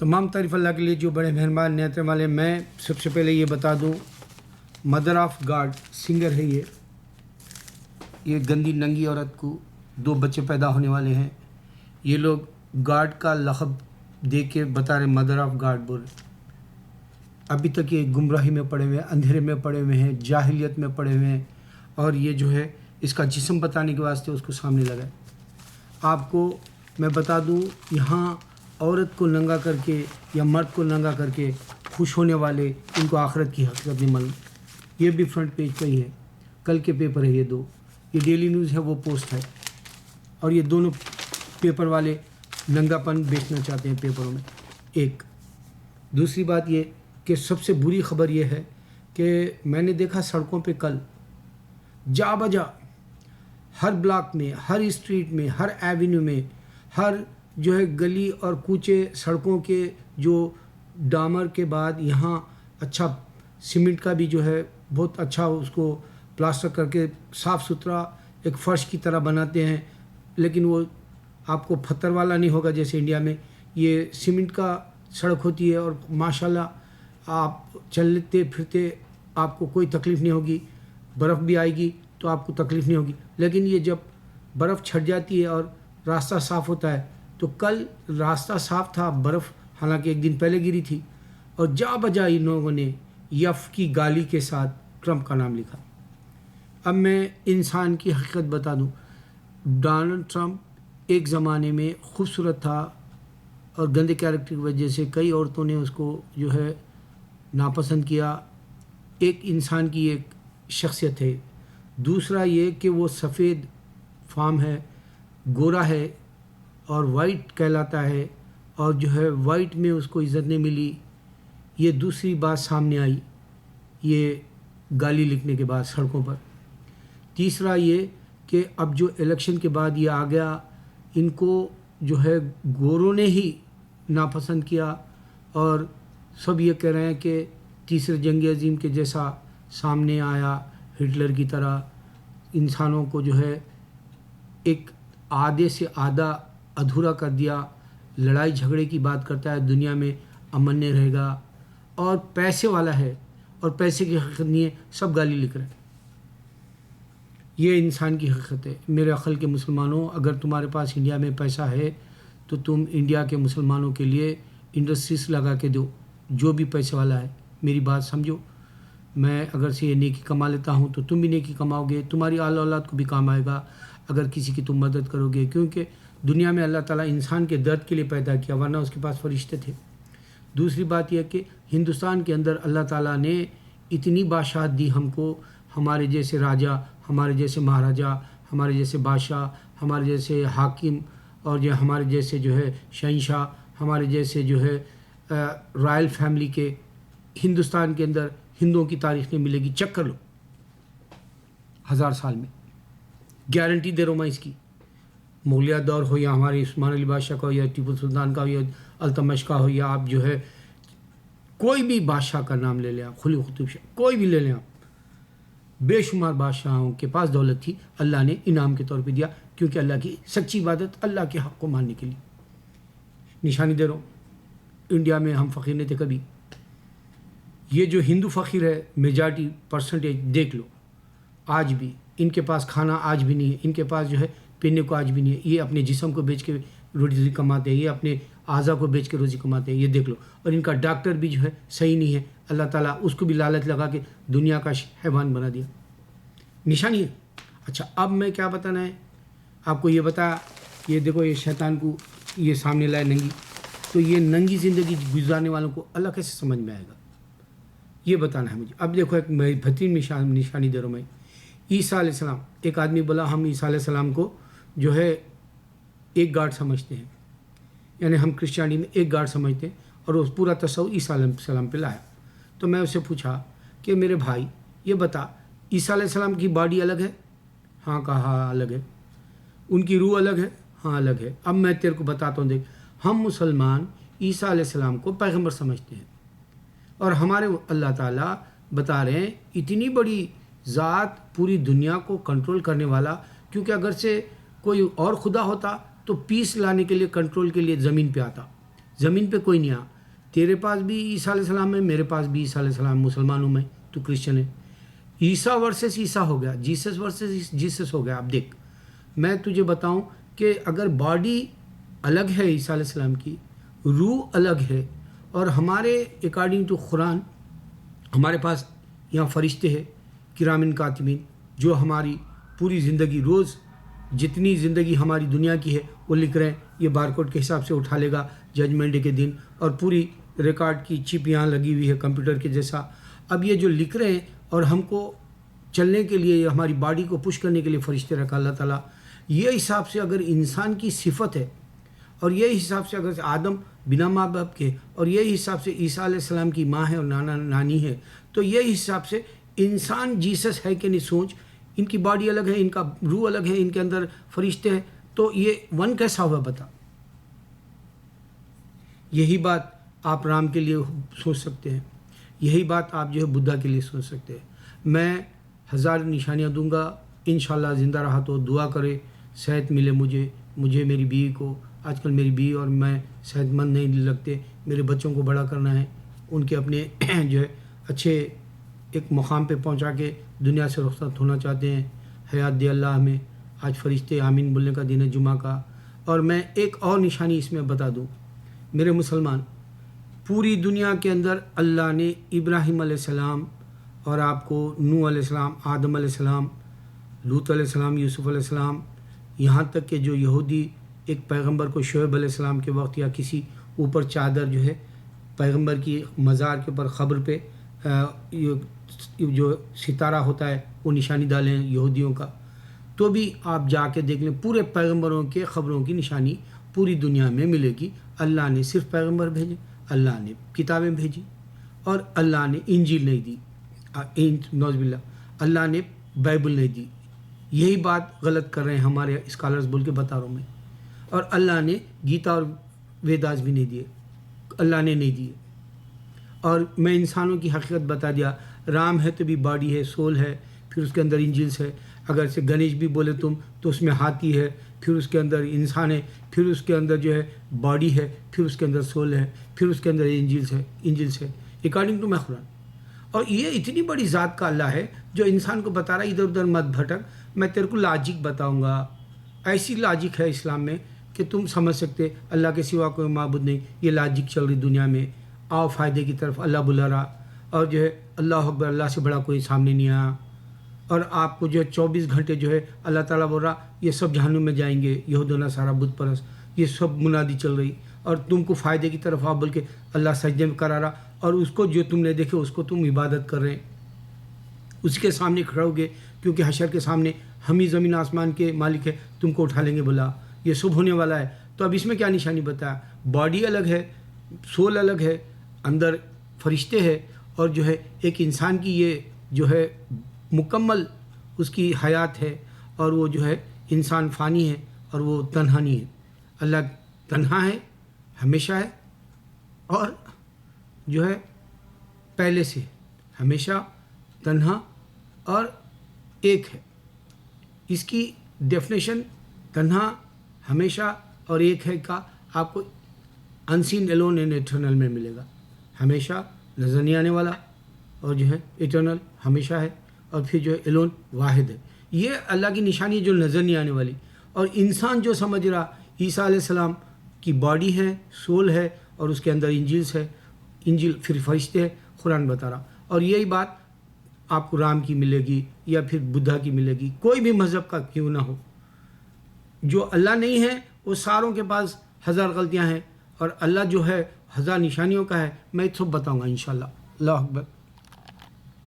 تمام تعریف اللہ کے لیے جو بڑے مہربان نعمت والے. میں سب سے پہلے یہ بتا دوں مدر آف گاڈ سنگر ہے یہ گندی ننگی عورت کو 2 بچے پیدا ہونے والے ہیں. یہ لوگ گاڈ کا لقب دے کے بتا رہے مدر آف گاڈ بول. ابھی تک یہ گمراہی میں پڑے ہوئے ہیں, اندھیرے میں پڑے ہوئے ہیں, جاہلیت میں پڑے ہوئے ہیں, اور یہ جو ہے اس کا جسم بتانے کے واسطے اس کو سامنے لگا. آپ کو میں بتا دوں یہاں عورت کو ننگا کر کے یا مرد کو ننگا کر کے خوش ہونے والے ان کو آخرت کی حقیقت نہیں معلوم. یہ بھی فرنٹ پیج پہ ہی ہے, کل کے پیپر ہے یہ 2. یہ ڈیلی نیوز ہے, وہ پوسٹ ہے, اور یہ دونوں پیپر والے ننگا پن بیچنا چاہتے ہیں پیپروں میں. ایک دوسری بات یہ کہ سب سے بری خبر یہ ہے کہ میں نے دیکھا سڑکوں پہ کل جا بجا ہر بلاک میں, ہر اسٹریٹ میں, ہر ایونیو میں, ہر جو ہے گلی اور کوچے سڑکوں کے جو ڈامر کے بعد یہاں اچھا سیمنٹ کا بھی جو ہے بہت اچھا اس کو پلاسٹر کر کے صاف ستھرا ایک فرش کی طرح بناتے ہیں, لیکن وہ آپ کو پتھر والا نہیں ہوگا جیسے انڈیا میں. یہ سیمنٹ کا سڑک ہوتی ہے اور ماشاءاللہ آپ چلتے پھرتے آپ کو کوئی تکلیف نہیں ہوگی. برف بھی آئے گی تو آپ کو تکلیف نہیں ہوگی, لیکن یہ جب برف چھٹ جاتی ہے اور راستہ صاف ہوتا ہے تو کل راستہ صاف تھا, برف حالانکہ 1 دن پہلے گری تھی, اور جا بجا ان لوگوں نے یف کی گالی کے ساتھ ٹرمپ کا نام لکھا. اب میں انسان کی حقیقت بتا دوں. ڈونلڈ ٹرمپ ایک زمانے میں خوبصورت تھا اور گندے کیریکٹر کی وجہ سے کئی عورتوں نے اس کو جو ہے ناپسند کیا. ایک انسان کی ایک شخصیت ہے. دوسرا یہ کہ وہ سفید فام ہے, گورا ہے اور وائٹ کہلاتا ہے, اور جو ہے وائٹ میں اس کو عزت نہیں ملی. یہ دوسری بات سامنے آئی یہ گالی لکھنے کے بعد سڑکوں پر. تیسرا یہ کہ اب جو الیکشن کے بعد یہ آ گیا, ان کو جو ہے گوروں نے ہی ناپسند کیا, اور سب یہ کہہ رہے ہیں کہ تیسرے جنگ عظیم کے جیسا سامنے آیا ہٹلر کی طرح. انسانوں کو جو ہے ایک آدھے سے آدھا ادھورا کر دیا, لڑائی جھگڑے کی بات کرتا ہے, دنیا میں امن نہیں رہے گا, اور پیسے والا ہے اور پیسے کی حقیقت نہیں ہے, سب گالی لکھ رہے ہیں. یہ انسان کی حقیقت ہے. میرے عقل کے مسلمانوں, اگر تمہارے پاس انڈیا میں پیسہ ہے تو تم انڈیا کے مسلمانوں کے لیے انڈسٹریز لگا کے دو. جو بھی پیسے والا ہے میری بات سمجھو. میں اگر سے یہ نیکی کما لیتا ہوں تو تم بھی نیکی کماؤ گے, تمہاری آل اولاد کو بھی کام آئے گا اگر کسی کی تم مدد کرو گے, کیونکہ دنیا میں اللہ تعالیٰ انسان کے درد کے لیے پیدا کیا, ورنہ اس کے پاس فرشتے تھے. دوسری بات یہ کہ ہندوستان کے اندر اللہ تعالیٰ نے اتنی بادشاہت دی ہم کو, ہمارے جیسے راجا, ہمارے جیسے مہاراجا, ہمارے جیسے بادشاہ, ہمارے جیسے حاکم, اور جو ہمارے جیسے جو ہے شہنشاہ, ہمارے جیسے جو ہے رائل فیملی کے ہندوستان کے اندر ہندوؤں کی تاریخ نہیں ملے گی. چیک کر لو 1000 سال میں, گارنٹی دے رہا ہوں میں اس کی. مغلیہ دور ہو یا ہمارے عثمان علی بادشاہ کا ہو یا ٹیپو سلطان کا ہو یا التمش کا ہو, یا آپ جو ہے کوئی بھی بادشاہ کا نام لے لیں آپ, خلی قطب شاہ, کوئی بھی لے لیں آپ, بے شمار بادشاہوں کے پاس دولت تھی, اللہ نے انعام کے طور پہ دیا, کیونکہ اللہ کی سچی عبادت اللہ کے حق کو ماننے کے لیے. نشانی دے رہا ہوں, انڈیا میں ہم فقیر نہیں تھے کبھی. یہ جو ہندو فقیر ہے میجارٹی پرسنٹیج دیکھ لو, آج بھی ان کے پاس کھانا آج بھی نہیں ہے, ان کے پاس جو ہے پینے کو آج بھی نہیں ہے. یہ اپنے جسم کو بیچ کے روزی کماتے ہیں, یہ اپنے اعضاء کو بیچ کے روزی کماتے ہیں, یہ دیکھ لو. اور ان کا ڈاکٹر بھی جو ہے صحیح نہیں ہے, اللہ تعالیٰ اس کو بھی لالچ لگا کے دنیا کا حیوان بنا دیا. نشانی ہے. اچھا اب میں کیا بتانا ہے آپ کو, یہ بتا, یہ دیکھو یہ شیطان کو یہ سامنے لائے ننگی, تو یہ ننگی زندگی گزارنے والوں کو اللہ کیسے سمجھ میں آئے گا, یہ بتانا ہے مجھے. اب دیکھو ایک میں بہترین نشانی دے رہا ہوں میں. عیسیٰ علیہ السلام, ایک آدمی بولا ہم عیسیٰ علیہ السلام کو جو ہے ایک گاڈ سمجھتے ہیں, یعنی ہم کرسچینٹی میں ایک گاڈ سمجھتے ہیں, اور وہ پورا تصور عیسیٰ علیہ السلام پہ لایا. تو میں اسے پوچھا کہ میرے بھائی یہ بتا, عیسیٰ علیہ السلام کی باڈی الگ ہے؟ ہاں کہا الگ ہے. ان کی روح الگ ہے؟ ہاں الگ ہے. اب میں تیرے کو بتاتا ہوں, دیکھ, ہم مسلمان عیسیٰ علیہ السلام کو پیغمبر سمجھتے ہیں, اور ہمارے اللہ تعالیٰ بتا رہے ہیں اتنی بڑی ذات, پوری دنیا کو کنٹرول کرنے والا, کیونکہ اگر سے کوئی اور خدا ہوتا تو پیس لانے کے لیے, کنٹرول کے لیے زمین پہ آتا. زمین پہ کوئی نہیں آیا. تیرے پاس بھی عیسیٰ علیہ السلام ہے, میرے پاس بھی عیسیٰ علیہ السلام, مسلمان ہوں میں, تو کرسچن ہے. عیسیٰ ورسس عیسیٰ ہو گیا, جیسس ورسس جیسس ہو گیا. اب دیکھ, میں تجھے بتاؤں کہ اگر باڈی الگ ہے عیسیٰ علیہ السلام کی, روح الگ ہے, اور ہمارے اکارڈنگ ٹو قرآن ہمارے پاس یہاں فرشتے ہیں کرامن کاتبین, جو ہماری پوری زندگی, روز جتنی زندگی ہماری دنیا کی ہے وہ لکھ رہے ہیں. یہ بارکوڈ کے حساب سے اٹھا لے گا ججمنٹ ڈے کے دن, اور پوری ریکارڈ کی چپ یہاں لگی ہوئی ہے کمپیوٹر کے جیسا. اب یہ جو لکھ رہے ہیں, اور ہم کو چلنے کے لیے, ہماری باڈی کو پش کرنے کے لیے فرشتے رکھا اللہ تعالیٰ. یہ حساب سے اگر انسان کی صفت ہے, اور یہ حساب سے اگر آدم بنا ماں باپ کے, اور یہ حساب سے عیسیٰ علیہ السلام کی ماں ہے اور نانا نانی ہے, تو یہ حساب سے انسان جیسس ہے کہ نہیں. سوچ, ان کی باڈی الگ ہے, ان کا روح الگ ہے, ان کے اندر فرشتے ہیں, تو یہ ون کیسا ہوا بتا. یہی بات آپ رام کے لیے سوچ سکتے ہیں, یہی بات آپ جو ہے بدھا کے لیے سوچ سکتے ہیں. میں 1000 نشانیاں دوں گا, انشاءاللہ زندہ رہا تو دعا کرے, صحت ملے مجھے میری بیوی کو. آج کل میری بیوی اور میں صحت مند نہیں لگتے. میرے بچوں کو بڑا کرنا ہے, ان کے اپنے جو ہے اچھے ایک مقام پہ پہنچا کے دنیا سے رخصت ہونا چاہتے ہیں. حیات دے اللہ ہمیں. آج فرشتے آمین بولنے کا دن ہے جمعہ کا. اور میں ایک اور نشانی اس میں بتا دوں, میرے مسلمان, پوری دنیا کے اندر اللہ نے ابراہیم علیہ السلام اور آپ کو نوح علیہ السلام, آدم علیہ السلام, لوط علیہ السلام, یوسف علیہ السلام, یہاں تک کہ جو یہودی ایک پیغمبر کو شعیب علیہ السلام کے وقت یا کسی اوپر چادر جو ہے پیغمبر کی مزار کے اوپر قبر پہ جو ستارہ ہوتا ہے وہ نشانی ڈالیں یہودیوں کا, تو بھی آپ جا کے دیکھ لیں, پورے پیغمبروں کے قبروں کی نشانی پوری دنیا میں ملے گی. اللہ نے صرف پیغمبر بھیجے, اللہ نے کتابیں بھیجی, اور اللہ نے انجیل نہیں دی, نعوذ باللہ, اللہ نے بائبل نہیں دی. یہی بات غلط کر رہے ہیں ہمارے اسکالرز بول کے بتا رہا ہوں میں. اور اللہ نے گیتا اور ویداس بھی نہیں دیے, اللہ نے نہیں دیے. اور میں انسانوں کی حقیقت بتا دیا, رام ہے تو بھی باڈی ہے, سول ہے, پھر اس کے اندر انجلس ہے. اگر سے گنیش بھی بولے تم تو اس میں ہاتھی ہے, پھر اس کے اندر انسان ہے, پھر اس کے اندر جو ہے باڈی ہے, پھر اس کے اندر سول ہے, پھر اس کے اندر انجلس ہے اکارڈنگ ٹو میں قرآن. اور یہ اتنی بڑی ذات کا اللہ ہے جو انسان کو بتا رہا ہے ادھر ادھر مت بھٹک. میں تیرے کو لاجک بتاؤں گا, ایسی لاجک ہے اسلام میں کہ تم سمجھ سکتے اللہ کے سوا کوئی معبود نہیں. یہ لاجک چل رہی دنیا میں, آؤ فائدے کی طرف, اللہ بلا رہا, اور جو ہے اللہ اکبر, اللہ سے بڑا کوئی سامنے نہیں آیا. اور آپ کو جو ہے 24 گھنٹے جو ہے اللہ تعالیٰ بول رہا یہ سب جہنم میں جائیں گے, یہود و نصارہ بت پرست, یہ سب منادی چل رہی, اور تم کو فائدے کی طرف آؤ بول کے اللہ سجدے میں کرا رہا, اور اس کو جو تم نے دیکھے اس کو تم عبادت کر رہے ہیں. اس کے سامنے کھڑے ہوگے, کیونکہ حشر کے سامنے ہم ہی زمین آسمان کے مالک ہے, تم کو اٹھا لیں گے. بولا یہ سب ہونے والا ہے. تو اب اس میں کیا نشانی بتایا, باڈی الگ ہے, سول الگ ہے, اندر فرشتے ہے, اور جو ہے ایک انسان کی یہ جو ہے مکمل اس کی حیات ہے, اور وہ جو ہے انسان فانی ہے اور وہ تنہا نہیں ہے. اللہ تنہا ہے, ہمیشہ ہے, اور جو ہے پہلے سے ہمیشہ تنہا اور ایک ہے. اس کی ڈیفینیشن تنہا, ہمیشہ اور ایک ہے کا آپ کو انسین ایلون اینڈ ایٹرنل میں ملے گا. ہمیشہ نظر نہیں آنے والا, اور جو ہے ایٹرنل ہمیشہ ہے, اور پھر جو ہے ایلون واحد ہے. یہ اللہ کی نشانی ہے جو نظر نہیں آنے والی. اور انسان جو سمجھ رہا عیسیٰ علیہ السلام کی باڈی ہے, سول ہے, اور اس کے اندر انجیلس ہے, انجیل پھر فرشتے ہے, قرآن بتا رہا. اور یہی بات آپ کو رام کی ملے گی یا پھر بدھا کی ملے گی, کوئی بھی مذہب کا کیوں نہ ہو. جو اللہ نہیں ہے وہ ساروں کے پاس 1000 غلطیاں ہیں, اور اللہ جو ہے 1000 نشانیوں کا ہے. میں سب بتاؤں گا انشاءاللہ. اللہ اکبر.